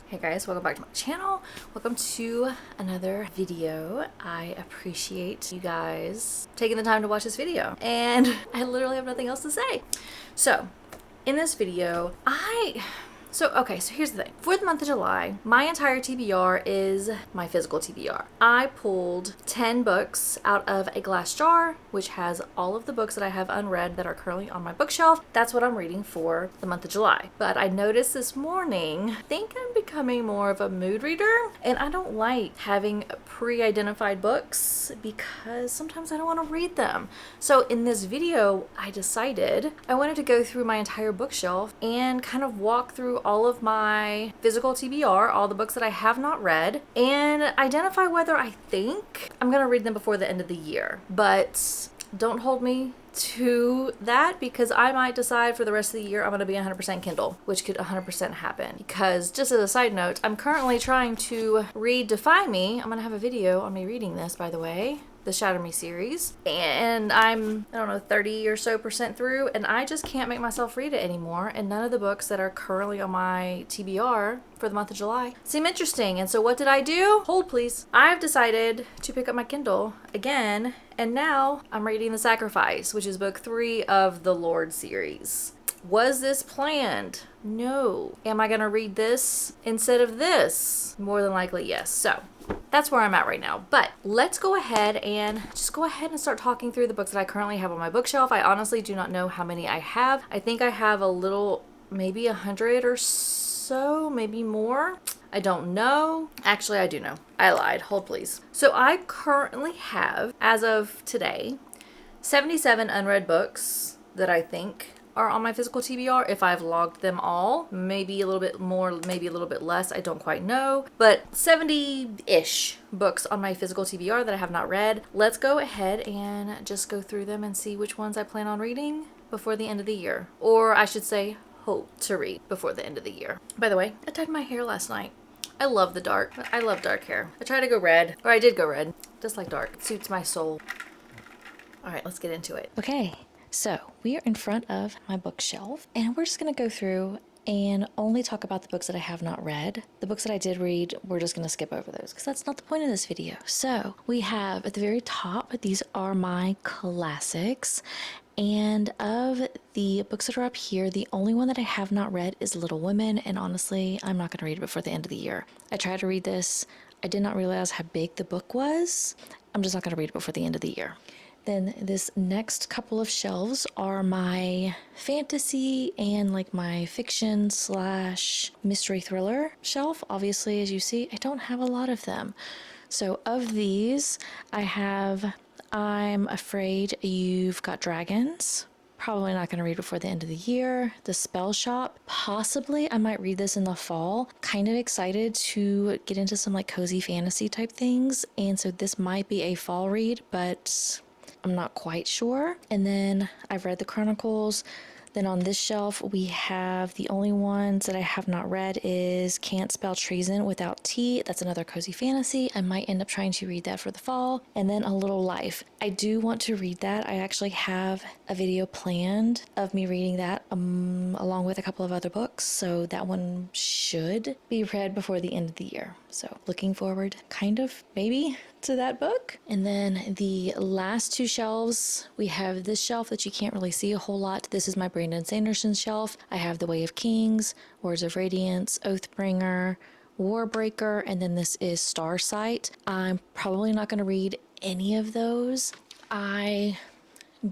Hey guys, welcome back to my channel. Welcome to another video. I appreciate you guys taking the time to watch this video. And I literally have nothing else to say. So, in this video, so here's the thing. For the month of July, my entire TBR is my physical TBR. I pulled 10 books out of a glass jar, which has all of the books that I have unread that are currently on my bookshelf. That's what I'm reading for the month of July. But I noticed this morning, I think I'm becoming more of a mood reader, and I don't like having pre-identified books because sometimes I don't want to read them. So in this video, I decided I wanted to go through my entire bookshelf and kind of walk through all of my physical TBR, all the books that I have not read, and identify whether I think I'm going to read them before the end of the year. But don't hold me to that, because I might decide for the rest of the year I'm going to be 100% Kindle, which could 100% happen. Because just as a side note, I'm currently trying to read Defy Me. I'm going to have a video on me reading this, by the way, the Shatter Me series, and I'm, I don't know, 30 or so percent through, and I just can't make myself read it anymore. And none of the books that are currently on my TBR for the month of July seem interesting. And so what did I do? Hold please. I've decided to pick up my Kindle again, and now I'm reading The Sacrifice, which is book 3 of the Lord series. Was this planned? No. Am I gonna read this instead of this? More than likely, yes. So that's where I'm at right now. But let's go ahead and start talking through the books that I currently have on my bookshelf. I honestly do not know how many I have. I think I have a little, maybe 100 or so, maybe more. I don't know. Actually, I do know. I lied. Hold please. So I currently have, as of today, 77 unread books that I think are on my physical TBR. If I've logged them all, maybe a little bit more, maybe a little bit less, I don't quite know, but 70-ish books on my physical TBR that I have not read. Let's go ahead and just go through them and see which ones I plan on reading before the end of the year, or I should say hope to read before the end of the year. By the way, I dyed my hair last night. I love the dark. I love dark hair. I tried to go red, or I did go red, just like dark. It suits my soul. All right, let's get into it. Okay, so we are in front of my bookshelf, and we're just going to go through and only talk about the books that I have not read. The books that I did read, we're just going to skip over those because that's not the point of this video. So we have at the very top, these are my classics. And of the books that are up here, the only one that I have not read is Little Women. And honestly, I'm not going to read it before the end of the year. I tried to read this. I did not realize how big the book was. I'm just not going to read it before the end of the year. Then this next couple of shelves are my fantasy and like my fiction / mystery thriller shelf. Obviously, as you see, I don't have a lot of them. So of these, I have I'm Afraid You've Got Dragons. Probably not going to read before the end of the year. The Spell Shop. Possibly I might read this in the fall. Kind of excited to get into some like cozy fantasy type things. And so this might be a fall read, but I'm not quite sure. And then I've read the Chronicles. Then on this shelf, we have the only ones that I have not read is Can't Spell Treason Without T. That's another cozy fantasy. I might end up trying to read that for the fall. And then A Little Life. I do want to read that. I actually have a video planned of me reading that along with a couple of other books. So that one should be read before the end of the year. So looking forward kind of maybe to that book. And then the last two shelves, we have this shelf that you can't really see a whole lot. This is my Brandon Sanderson shelf. I have The Way of Kings, Words of Radiance, Oathbringer, Warbreaker, and then this is Starsight. I'm probably not going to read any of those. I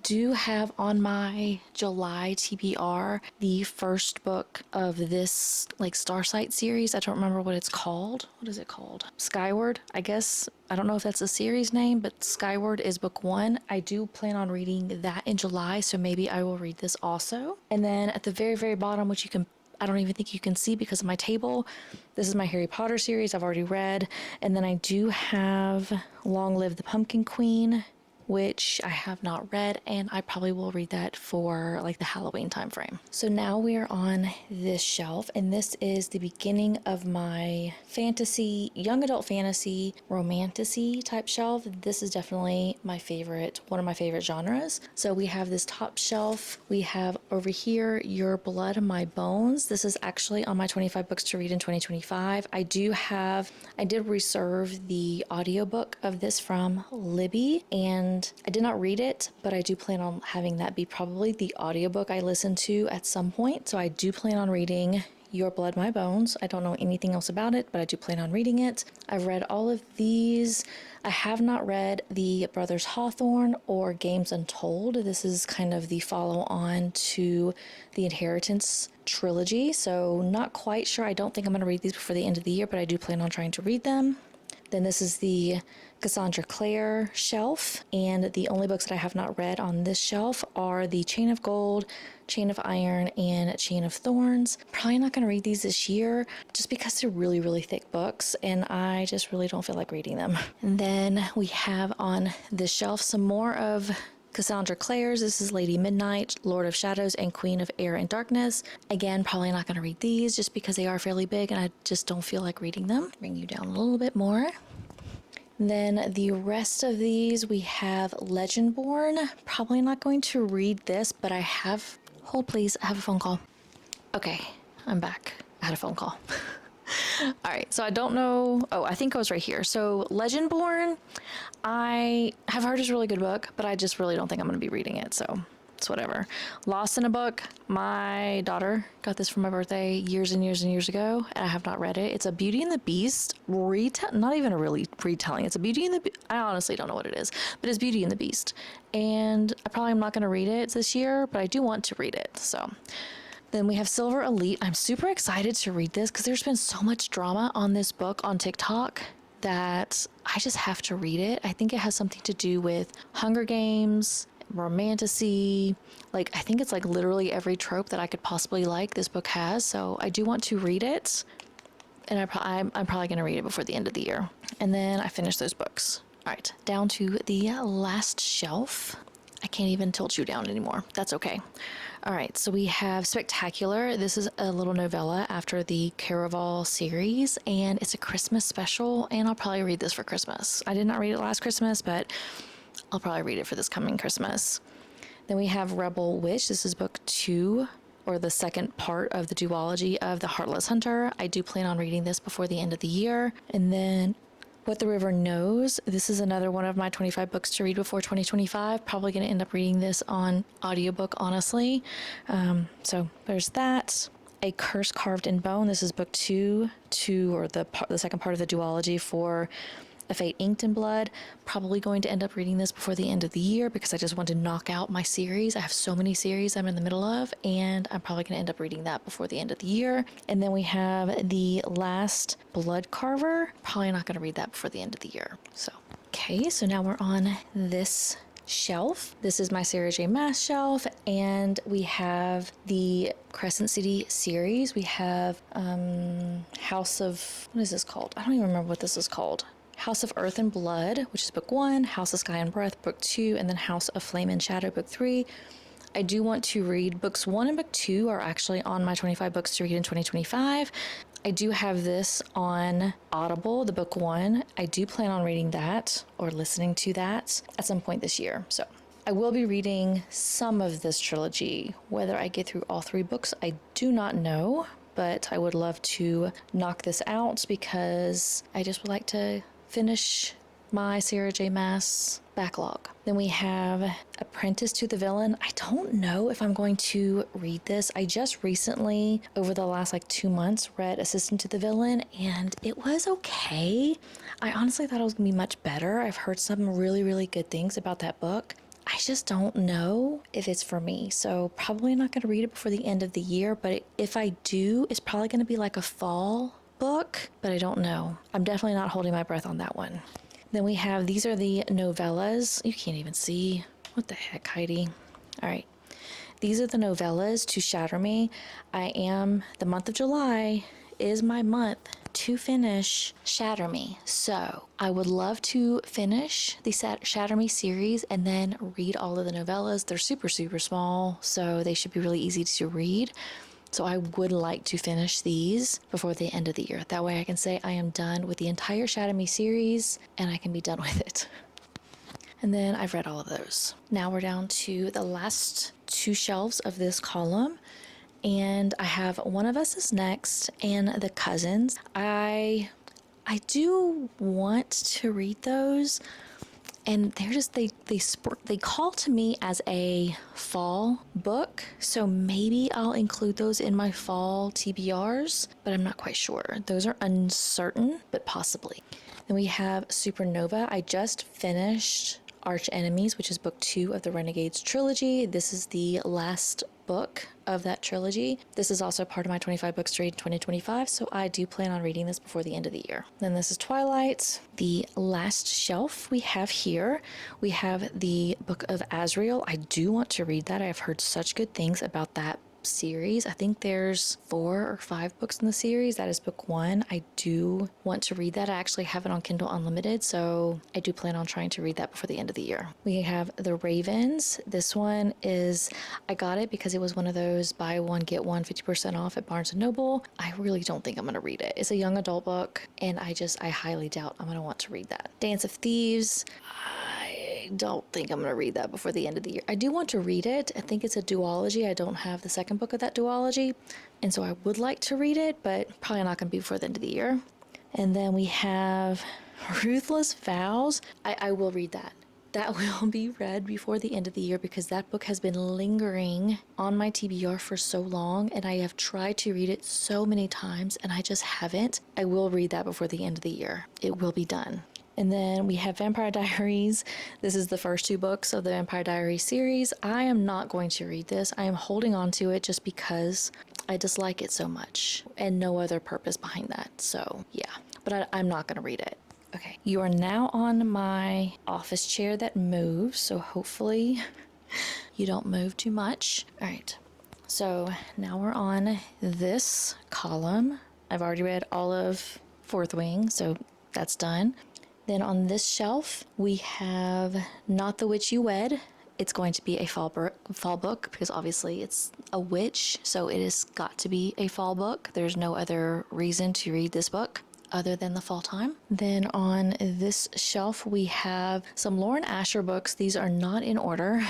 do have on my July TBR the first book of this like Starsight series. I don't remember what it's called. What is it called? Skyward, I guess. I don't know if that's a series name, but Skyward is book 1. I do plan on reading that in July, so maybe I will read this also. And then at the very, very bottom, which I don't even think you can see because of my table, this is my Harry Potter series I've already read. And then I do have Long Live the Pumpkin Queen which I have not read, and I probably will read that for like the Halloween time frame. So now we are on this shelf, and this is the beginning of my fantasy, young adult fantasy, romantasy type shelf. This is definitely my favorite, one of my favorite genres. So we have this top shelf. We have over here Your Blood, My Bones. This is actually on my 25 books to read in 2025. I did reserve the audiobook of this from Libby, and I did not read it, but I do plan on having that be probably the audiobook I listen to at some point. So I do plan on reading Your Blood, My Bones. I don't know anything else about it, but I do plan on reading it. I've read all of these. I have not read the Brothers Hawthorne or Games Untold. This is kind of the follow-on to the Inheritance trilogy, so not quite sure. I don't think I'm going to read these before the end of the year, but I do plan on trying to read them. Then this is the Cassandra Clare shelf, and the only books that I have not read on this shelf are the Chain of Gold, Chain of Iron, and Chain of Thorns. Probably not going to read these this year just because they're really, really thick books, and I just really don't feel like reading them. And then we have on this shelf some more of Cassandra Clare's. This is Lady Midnight, Lord of Shadows, and Queen of Air and Darkness. Again, probably not going to read these just because they are fairly big and I just don't feel like reading them. Bring you down a little bit more. Then the rest of these, we have Legendborn. Probably not going to read this, but I have... Hold please, I have a phone call. Okay, I'm back. I had a phone call. All right, so I don't know. Oh, I think I was right here. So Legendborn, I have heard is a really good book, but I just really don't think I'm going to be reading it. So it's whatever. Lost in a Book. My daughter got this for my birthday years and years and years ago, and I have not read it. It's a Beauty and the Beast not even a really retelling. It's a Beauty and the I honestly don't know what it is, but it's Beauty and the Beast. And I probably am not going to read it this year, but I do want to read it. So then we have Silver Elite. I'm super excited to read this because there's been so much drama on this book on TikTok that I just have to read it. I think it has something to do with Hunger Games, romantasy. Like, I think it's like literally every trope that I could possibly like this book has. So I do want to read it. And I'm probably going to read it before the end of the year. And then I finish those books. All right, down to the last shelf. I can't even tilt you down anymore. That's okay. All right, so we have Spectacular. This is a little novella after the Caraval series, and it's a Christmas special, and I'll probably read this for Christmas. I did not read it last Christmas, but I'll probably read it for this coming Christmas. Then we have Rebel Witch. This is book 2, or the second part of the duology of The Heartless Hunter. I do plan on reading this before the end of the year. And then What the River Knows. This is another one of my 25 books to read before 2025. Probably going to end up reading this on audiobook, honestly. So there's that. A Curse Carved in Bone. This is book 2, or the second part of the duology for A Fate Inked in Blood. Probably going to end up reading this before the end of the year because I just want to knock out my series. I have so many series I'm in the middle of, and I'm probably going to end up reading that before the end of the year. And then we have the last Blood Carver. Probably not going to read that before the end of the year. So, okay, so now we're on this shelf. This is my Sarah J. Maas shelf, and we have the Crescent City series. We have House of... what is this called? I don't even remember what this is called. House of Earth and Blood, which is book 1, House of Sky and Breath, book 2, and then House of Flame and Shadow, book 3. I do want to read books 1 and book 2 are actually on my 25 books to read in 2025. I do have this on Audible, the book 1. I do plan on reading that or listening to that at some point this year. So I will be reading some of this trilogy. Whether I get through all 3 books, I do not know, but I would love to knock this out because I just would like to finish my Sarah J. Maas backlog. Then we have Apprentice to the Villain. I don't know if I'm going to read this. I just recently, over the last 2 months, read Assistant to the Villain, and it was okay. I honestly thought it was going to be much better. I've heard some really, really good things about that book. I just don't know if it's for me. So probably not going to read it before the end of the year, but if I do, it's probably going to be like a fall book, but I don't know. I'm definitely not holding my breath on that one. Then we have, these are the novellas. You can't even see. What the heck, Heidi? All right. These are the novellas to Shatter Me. The month of July is my month to finish Shatter Me. So I would love to finish the Shatter Me series and then read all of the novellas. They're super, super small, so they should be really easy to read. So I would like to finish these before the end of the year. That way I can say I am done with the entire Shatter Me series and I can be done with it. And then I've read all of those. Now we're down to the last two shelves of this column. And I have One of Us is Next and The Cousins. I do want to read those, and they're just they call to me as a fall book, so maybe I'll include those in my fall TBRs, but I'm not quite sure. Those are uncertain, but possibly. Then we have Supernova. I just finished Arch Enemies, which is book 2 of the Renegades trilogy. This is the last book of that trilogy. This is also part of my 25 books to read in 2025, so I do plan on reading this before the end of the year. Then this is Twilight. The last shelf we have here, we have the Book of Azrael. I do want to read that. I've heard such good things about that series. I think there's 4 or 5 books in the series. That is book 1. I do want to read that. I actually have it on Kindle Unlimited, so I do plan on trying to read that before the end of the year. We have The Ravens. This one is, I got it because it was one of those buy one, get one 50% off at Barnes & Noble. I really don't think I'm going to read it. It's a young adult book, and I highly doubt I'm going to want to read that. Dance of Thieves. I don't think I'm going to read that before the end of the year. I do want to read it. I think it's a duology. I don't have the second book of that duology, and so I would like to read it, but probably not going to be before the end of the year. And then we have Ruthless Vows. I will read that. That will be read before the end of the year because that book has been lingering on my TBR for so long, and I have tried to read it so many times, and I just haven't. I will read that before the end of the year. It will be done. And then we have Vampire Diaries. This is the first 2 books of the Vampire Diaries series. I am not going to read this. I am holding on to it just because I dislike it so much and no other purpose behind that. So yeah, but I'm not going to read it. Okay, you are now on my office chair that moves, so hopefully you don't move too much. All right, so now we're on this column. I've already read all of Fourth Wing, so that's done. Then on this shelf, we have Not the Witch You Wed. It's going to be a fall book because obviously it's a witch, so it has got to be a fall book. There's no other reason to read this book other than the fall time. Then on this shelf, we have some Lauren Asher books. These are not in order.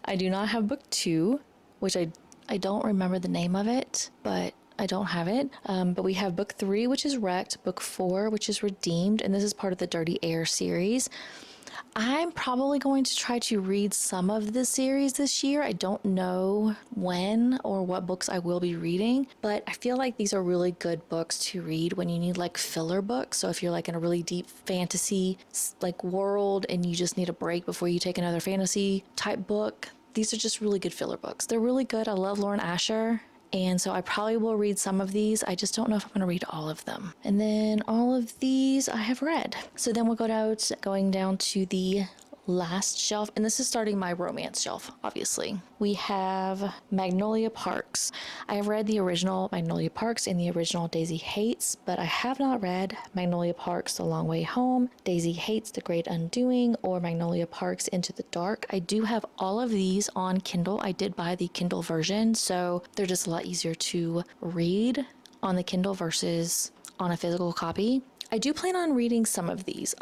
I do not have book 2, which I don't remember the name of it, but I don't have it. But we have book 3, which is Wrecked, book 4, which is Redeemed, and this is part of the Dirty Air series. I'm probably going to try to read some of the series this year. I don't know when or what books I will be reading, but I feel like these are really good books to read when you need like filler books. So if you're like in a really deep fantasy like world and you just need a break before you take another fantasy type book, these are just really good filler books. They're really good. I love Lauren Asher. And so I probably will read some of these. I just don't know if I'm going to read all of them. And then all of these I have read. So then we'll going down to the last shelf. And this is starting my romance shelf, obviously. We have Magnolia Parks. I have read the original Magnolia Parks and the original Daisy Hates, but I have not read Magnolia Parks The Long Way Home, Daisy Hates The Great Undoing, or Magnolia Parks Into the Dark. I do have all of these on Kindle. I did buy the Kindle version, so they're just a lot easier to read on the Kindle versus on a physical copy. I do plan on reading some of these.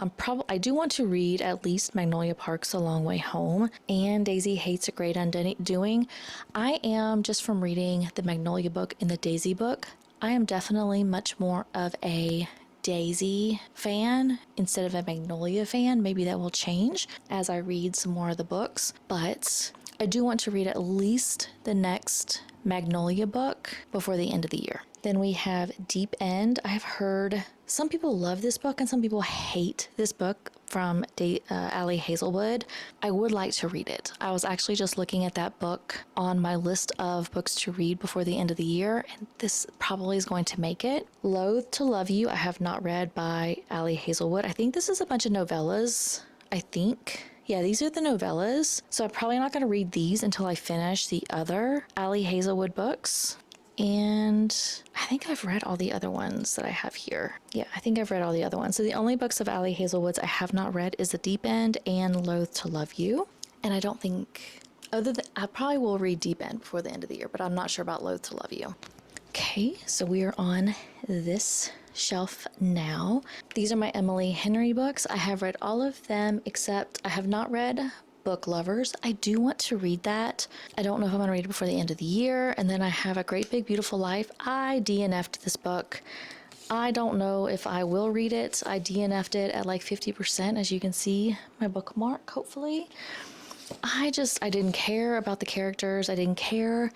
I do want to read at least Magnolia Parks A Long Way Home and Daisy Hates a Great Undoing. I am, just from reading the Magnolia book and the Daisy book, I am definitely much more of a Daisy fan instead of a Magnolia fan. Maybe that will change as I read some more of the books, but I do want to read at least the next Magnolia book before the end of the year. Then we have Deep End. I've heard some people love this book and some people hate this book from Ali Hazelwood. I would like to read it. I was actually just looking at that book on my list of books to read before the end of the year, and this probably is going to make it. Loathe to Love You, I have not read by Ali Hazelwood. I think this is a bunch of novellas. I think. Yeah, these are the novellas. So I'm probably not going to read these until I finish the other Ali Hazelwood books. And I think I've read all the other ones that I have here. Yeah, I think I've read all the other ones. So the only books of Ali Hazelwood's I have not read is The Deep End and Loath to Love You. And I don't think, other than, I probably will read Deep End before the end of the year, but I'm not sure about Loath to Love You. Okay, so we are on this shelf now. These are my Emily Henry books. I have read all of them except I have not read Book Lovers. I do want to read that. I don't know if I'm going to read it before the end of the year. And then I have A Great Big Beautiful Life. I DNF'd this book. I don't know if I will read it. I DNF'd it at like 50%, as you can see my bookmark, hopefully. I didn't care about the characters. I didn't care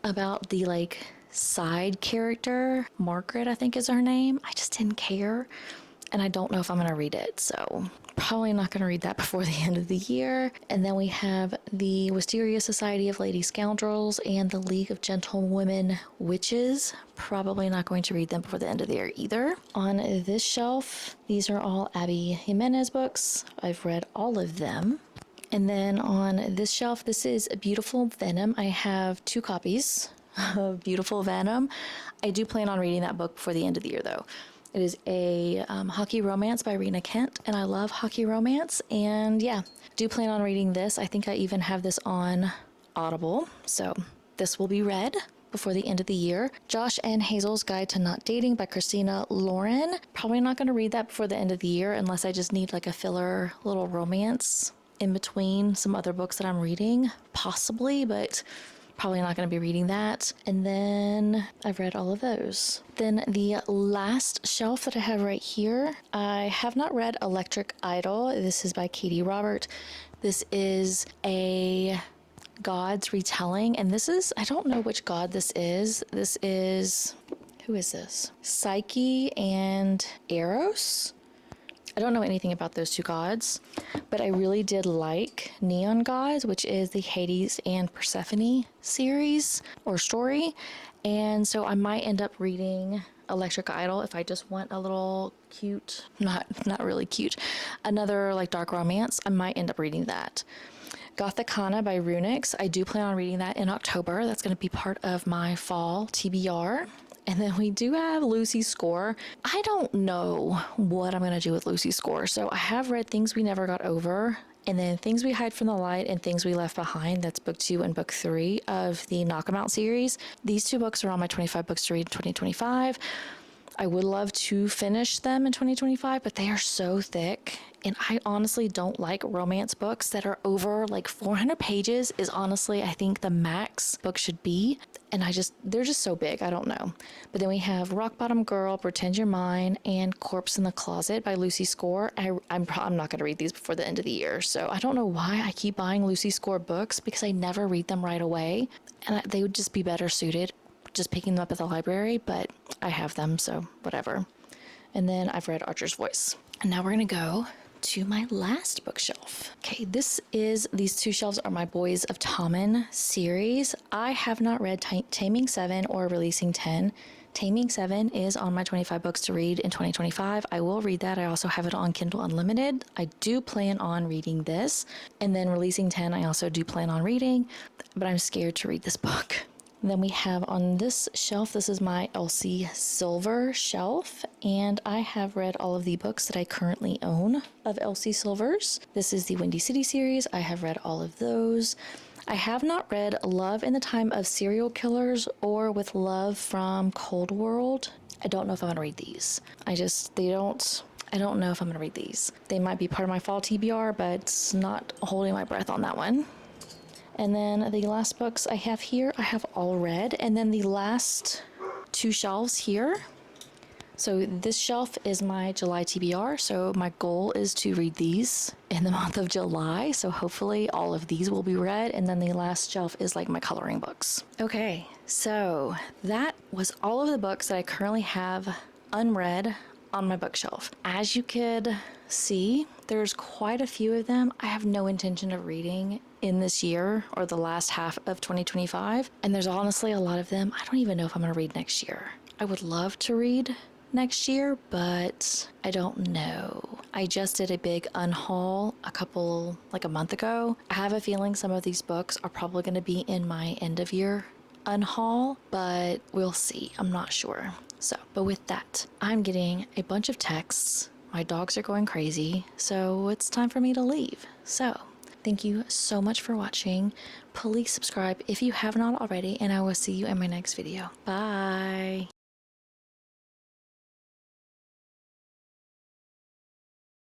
about the like side character. Margaret, I think is her name. I just didn't care. And I don't know if I'm going to read it. So probably not going to read that before the end of the year. And then we have the Wisteria Society of Lady Scoundrels and the League of Gentlewomen Witches. Probably not going to read them before the end of the year either. On this shelf, these are all Abby Jimenez books. I've read all of them. And then on this shelf, this is Beautiful Venom. I have 2 copies of Beautiful Venom. I do plan on reading that book before the end of the year, though. It is a hockey romance by Rena Kent, and I love hockey romance. And yeah, do plan on reading this. I think I even have this on Audible, so this will be read before the end of the year. Josh and Hazel's Guide to Not Dating by Christina Lauren. Probably not going to read that before the end of the year unless I just need like a filler little romance in between some other books that I'm reading, possibly, but probably not going to be reading that. And then I've read all of those. Then the last shelf that I have right here, I have not read Electric Idol. This is by Katie Robert. This is a God's retelling, and this is, I don't know which God this is. This is, who is this? Psyche and Eros. I don't know anything about those 2 gods, but I really did like Neon Gods, which is the Hades and Persephone series or story. And so I might end up reading Electric Idol if I just want a little cute, not really cute, another like dark romance. I might end up reading that. Gothicana by Runix. I do plan on reading that in October. That's going to be part of my fall TBR. And then we do have Lucy's Score. I don't know what I'm going to do with Lucy's Score. So I have read Things We Never Got Over, and then Things We Hide from the Light and Things We Left Behind. That's book 2 and book 3 of the Knock 'Em Out series. These 2 books are on my 25 books to read in 2025. I would love to finish them in 2025, but they are so thick. And I honestly don't like romance books that are over like 400 pages is honestly, I think the max book should be. And they're just so big. I don't know. But then we have Rock Bottom Girl, Pretend You're Mine, and Corpse in the Closet by Lucy Score. I'm not going to read these before the end of the year. So I don't know why I keep buying Lucy Score books because I never read them right away. And they would just be better suited just picking them up at the library, but I have them, so whatever. And then I've read Archer's Voice. And now we're going to go to my last bookshelf. Okay, these 2 shelves are my Boys of Tommen series. I have not read Taming 7 or Releasing 10. Taming 7 is on my 25 books to read in 2025. I will read that. I also have it on Kindle Unlimited. I do plan on reading this. And then Releasing 10, I also do plan on reading, but I'm scared to read this book. And then we have on this shelf, this is my Elsie Silver shelf, and I have read all of the books that I currently own of Elsie Silver's. This is the Windy City series. I have read all of those. I have not read Love in the Time of Serial Killers or With Love from Cold World. I don't know if I'm going to read these. I don't know if I'm going to read these. They might be part of my fall TBR, but not holding my breath on that one. And then the last books I have here, I have all read. And then the last 2 shelves here. So this shelf is my July TBR. So my goal is to read these in the month of July. So hopefully all of these will be read. And then the last shelf is like my coloring books. Okay, so that was all of the books that I currently have unread on my bookshelf. As you could see, there's quite a few of them I have no intention of reading in this year or the last half of 2025. And there's honestly a lot of them I don't even know if I'm going to read next year. I would love to read next year, but I don't know. I just did a big unhaul a month ago. I have a feeling some of these books are probably going to be in my end of year unhaul, but we'll see. I'm not sure. So, but with that, I'm getting a bunch of texts. My dogs are going crazy, so it's time for me to leave. So, thank you so much for watching. Please subscribe if you have not already, and I will see you in my next video. Bye.